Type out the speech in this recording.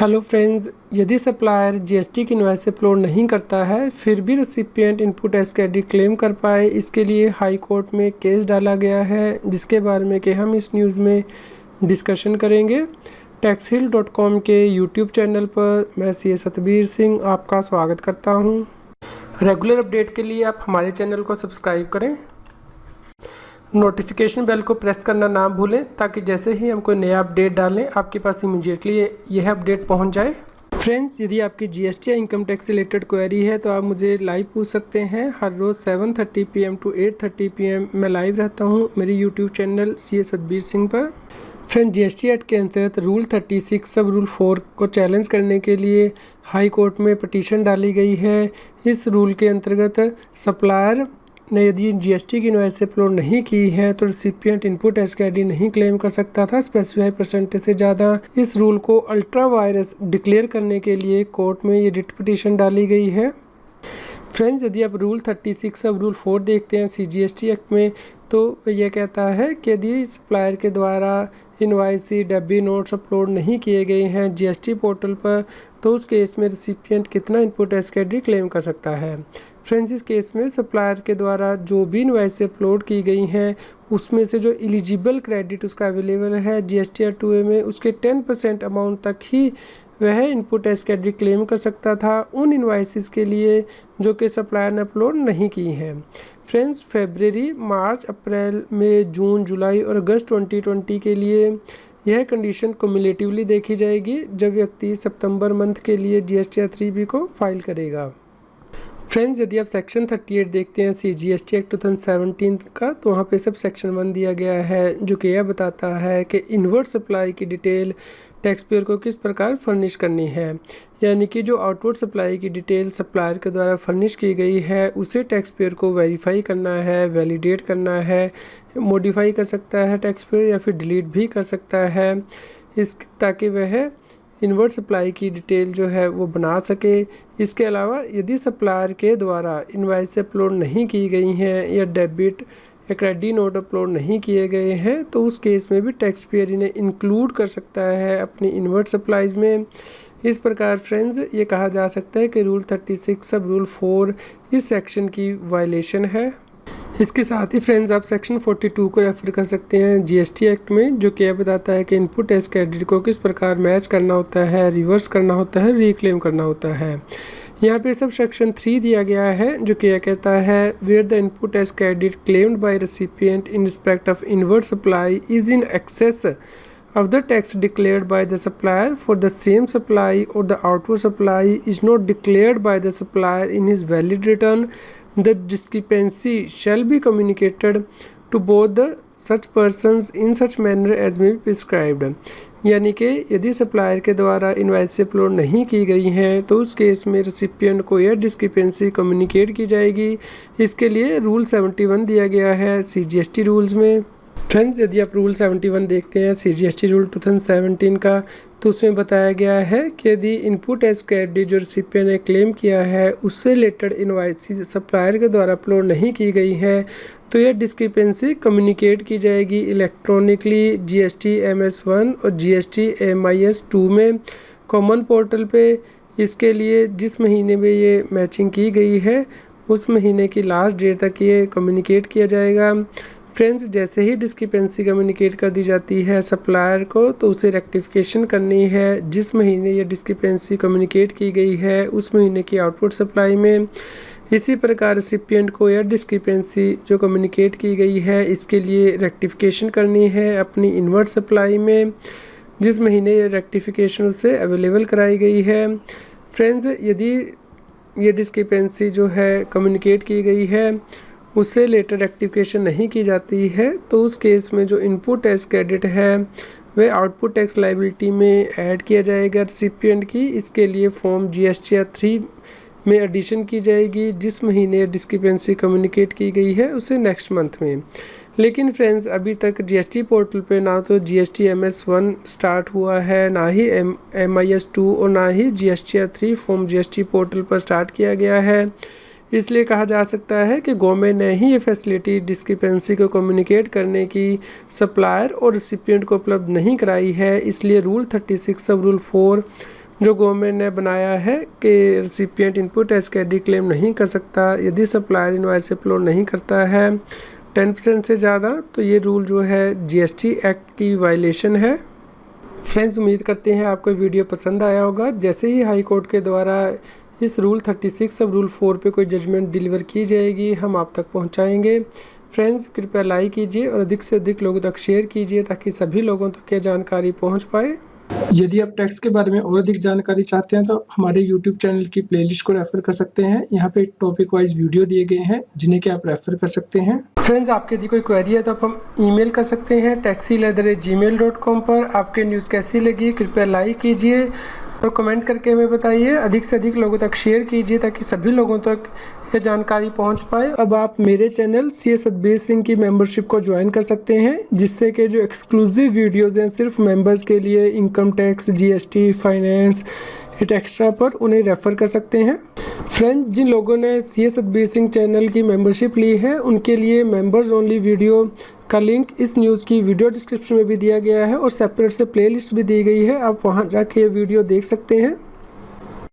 Hello friends, यदि supplier GST की invoice upload नहीं करता है फिर भी recipient input as credit claim कर पाए, इसके लिए हाई कोर्ट में केस डाला गया है, जिसके बारे में कि हम इस न्यूज़ में डिस्कशन करेंगे। taxhill.com के यूट्यूब चैनल पर मैं सी सतबीर सिंह आपका स्वागत करता हूं। रेगुलर अपडेट के लिए आप हमारे चैनल को सब्सक्राइब करें, नोटिफिकेशन बेल को प्रेस करना ना भूलें ताकि जैसे ही हम कोई नया अपडेट डालें आपके पास इमीडिएटली यह अपडेट पहुंच जाए। फ्रेंड्स, यदि आपकी जीएसटी या इनकम टैक्स से रिलेटेड क्वेरी है तो आप मुझे लाइव पूछ सकते हैं। हर रोज़ 7:30 PM to 8:30 PM मैं लाइव रहता हूं मेरी YouTube channel C Satbir Singh पर। फ्रेंड, जीएसटी एक्ट के अंतर्गत रूल 36 सब रूल 4 को चैलेंज करने के लिए हाई कोर्ट में पटिशन डाली गई है। इस रूल के अंतर्गत सप्लायर ने यदि जीएसटी की इनवॉइस अपलोड नहीं की है तो रिसिपिएंट इनपुट एज क्रेडिट नहीं क्लेम कर सकता था स्पेसिफाइड परसेंटेज से ज़्यादा। इस रूल को अल्ट्रा वायरस डिक्लेयर करने के लिए कोर्ट में ये रिट पिटीशन डाली गई है। फ्रेंड्स, यदि आप रूल 36 सब रूल 4 देखते हैं सीजीएसटी एक्ट में तो यह कहता है कि यदि सप्लायर के द्वारा इनवॉइस डब्बी नोट्स अपलोड नहीं किए गए हैं जीएसटी पोर्टल पर तो उस केस में रिसिपिएंट कितना इनपुट एज क्रेडिट क्लेम कर सकता है। फ्रेंड्स, इस केस में सप्लायर के द्वारा जो भी इनवॉइस अपलोड की गई हैं उसमें से जो एलिजिबल क्रेडिट उसका अवेलेबल है जीएसटी और 2A में उसके 10% अमाउंट तक ही वह इनपुट एज क्रेडिट क्लेम कर सकता था उन इनवॉइसेस के लिए जो कि सप्लायर ने अपलोड नहीं की हैं। फ्रेंड्स, फरवरी, मार्च, अप्रैल, मई, जून, जुलाई और अगस्त 2020 के लिए यह कंडीशन क्युमुलेटिवली देखी जाएगी जब व्यक्ति सितंबर मंथ के लिए जीएसटी या 3B को फाइल करेगा। फ्रेंड्स, यदि आप सेक्शन 38 देखते हैं सीजीएसटी एक्ट 2017 का तो वहाँ पे सब सेक्शन 1 दिया गया है जो कि यह बताता है कि इनवर्ट सप्लाई की डिटेल टैक्स पेयर को किस प्रकार फर्निश करनी है, यानी कि जो आउटवर्ड सप्लाई की डिटेल सप्लायर के द्वारा फर्निश की गई है उसे टैक्स पेयर को वेरीफाई करना है, वैलिडेट करना है, मॉडिफाई कर सकता है टैक्स पेयर या फिर डिलीट भी कर सकता है इस ताकि वह इनवर्ट सप्लाई की डिटेल जो है वो बना सके। इसके अलावा यदि सप्लायर के द्वारा इनवॉइस अपलोड नहीं की गई हैं या डेबिट या क्रेडिट नोट अपलोड नहीं किए गए हैं तो उस केस में भी टैक्स पेयर इन्हें इंक्लूड कर सकता है अपनी इनवर्ट सप्लाईज में। इस प्रकार फ्रेंड्स, ये कहा जा सकता है कि रूल 36 सब रूल 4 इस सेक्शन की वायलेशन है। इसके साथ ही फ्रेंड्स, आप सेक्शन 42 को रेफर कर सकते हैं जीएसटी एक्ट में जो कि यह बताता है कि इनपुट एज क्रेडिट को किस प्रकार मैच करना होता है, रिवर्स करना होता है, रिक्लेम करना होता है। यहाँ पे सब सेक्शन 3 दिया गया है जो कि यह कहता है where the input as credit claimed by recipient in respect of invert supply is in excess of the tax declared by the supplier for the same supply or the outward supply is not declared by the supplier in his valid return, the discrepancy shall be communicated to both the such persons in such manner as may be prescribed। यानी कि यदि supplier के द्वारा invoice upload नहीं की गई हैं तो उस केस में रेसिपिएंट को यह डिस्क्रिपेंसी कम्युनिकेट की जाएगी। इसके लिए रूल 71 दिया गया है सीजीएसटी रूल्स में। फ्रेंड्स, यदि आप रूल 71 देखते हैं सीजीएसटी रूल 2017 का तो उसमें बताया गया है कि यदि इनपुट एज क्रेडिट जो रेसिपिएंट ने क्लेम किया है उससे रिलेटेड इनवॉइस सप्लायर के द्वारा अपलोड नहीं की गई है तो यह डिस्क्रिपेंसी कम्युनिकेट की जाएगी इलेक्ट्रॉनिकली जीएसटी MS1 और जीएसटी MIS2 में कॉमन पोर्टल पे। इसके लिए जिस महीने में ये मैचिंग की गई है उस महीने की लास्ट डेट तक ये कम्युनिकेट किया जाएगा। फ्रेंड्स, जैसे ही डिस्क्रिपेंसी कम्युनिकेट कर दी जाती है सप्लायर को तो उसे रेक्टिफिकेशन करनी है जिस महीने ये डिस्क्रिपेंसी कम्युनिकेट की गई है उस महीने की आउटपुट सप्लाई में। इसी प्रकार रेसिपिएंट को यह डिस्क्रिपेंसी जो कम्युनिकेट की गई है इसके लिए रेक्टिफिकेशन करनी है अपनी इनवर्ट सप्लाई में जिस महीने ये रेक्टिफिकेशन उसे अवेलेबल कराई गई है। फ्रेंड्स, यदि ये डिस्क्रिपेंसी जो है कम्युनिकेट की गई है उससे लेटर रेक्टिफिकेशन नहीं की जाती है तो उस केस में जो इनपुट टैक्स क्रेडिट है वह आउटपुट टैक्स लायबिलिटी में ऐड किया जाएगा रेसिपिएंट की। इसके लिए फॉर्म जीएसटी या 3 में एडिशन की जाएगी जिस महीने डिस्क्रिपेंसी कम्युनिकेट की गई है उसे नेक्स्ट मंथ में। लेकिन फ्रेंड्स, अभी तक जीएसटी पोर्टल पे ना तो जीएसटी MS1 स्टार्ट हुआ है, ना ही MIS2 और ना ही जीएसटी या 3 फॉर्म जीएसटी पोर्टल पर स्टार्ट किया गया है। इसलिए कहा जा सकता है कि गवर्नमेंट ने ही ये फैसिलिटी डिस्क्रिपेंसी को कम्युनिकेट करने की सप्लायर और रिसिपिएंट को उपलब्ध नहीं कराई है। इसलिए रूल 36 सब रूल 4 जो गवर्नमेंट ने बनाया है कि रेसिपिएंट इनपुट एज कैडी क्लेम नहीं कर सकता यदि सप्लायर इनवॉइस अपलोड नहीं करता है 10% से ज़्यादा, तो ये रूल जो है GST एक्ट की वायलेशन है। फ्रेंड्स, उम्मीद करते हैं आपको वीडियो पसंद आया होगा। जैसे ही हाई कोर्ट के द्वारा इस रूल 36 सब रूल 4 पे कोई जजमेंट डिलीवर की जाएगी हम आप तक पहुंचाएंगे। फ्रेंड्स, कृपया लाइक कीजिए और अधिक से अधिक लोगों तक शेयर कीजिए ताकि सभी लोगों तक ये जानकारी पहुंच पाए। यदि आप टैक्स के बारे में और अधिक जानकारी चाहते हैं तो हमारे YouTube चैनल की प्लेलिस्ट को रेफर कर सकते हैं। यहाँ पे टॉपिक वाइज वीडियो दिए गए हैं जिन्हें कि आप रेफर कर सकते हैं। फ्रेंड्स, आपके यदि कोई क्वेरी है तो आप हम ईमेल कर सकते हैं taxil@gmail.com पर। आपके न्यूज़ कैसी लगी कृपया लाइक कीजिए और कमेंट करके हमें बताइए। अधिक से अधिक लोगों तक शेयर कीजिए ताकि सभी लोगों तक ये जानकारी पहुंच पाए। अब आप मेरे चैनल CS सतबीर सिंह की मेंबरशिप को ज्वाइन कर सकते हैं जिससे कि जो एक्सक्लूसिव वीडियोस हैं सिर्फ मेंबर्स के लिए income tax, GST, finance, hit extra पर उन्हें रेफ़र कर सकते हैं। फ्रेंड, जिन लोगों ने CS सतबीर सिंह चैनल की मेंबरशिप ली है उनके लिए मेंबर्स ओनली वीडियो का लिंक इस न्यूज़ की वीडियो डिस्क्रिप्शन में भी दिया गया है और सेपरेट से प्लेलिस्ट भी दी गई है। आप वहां जाके ये वीडियो देख सकते हैं।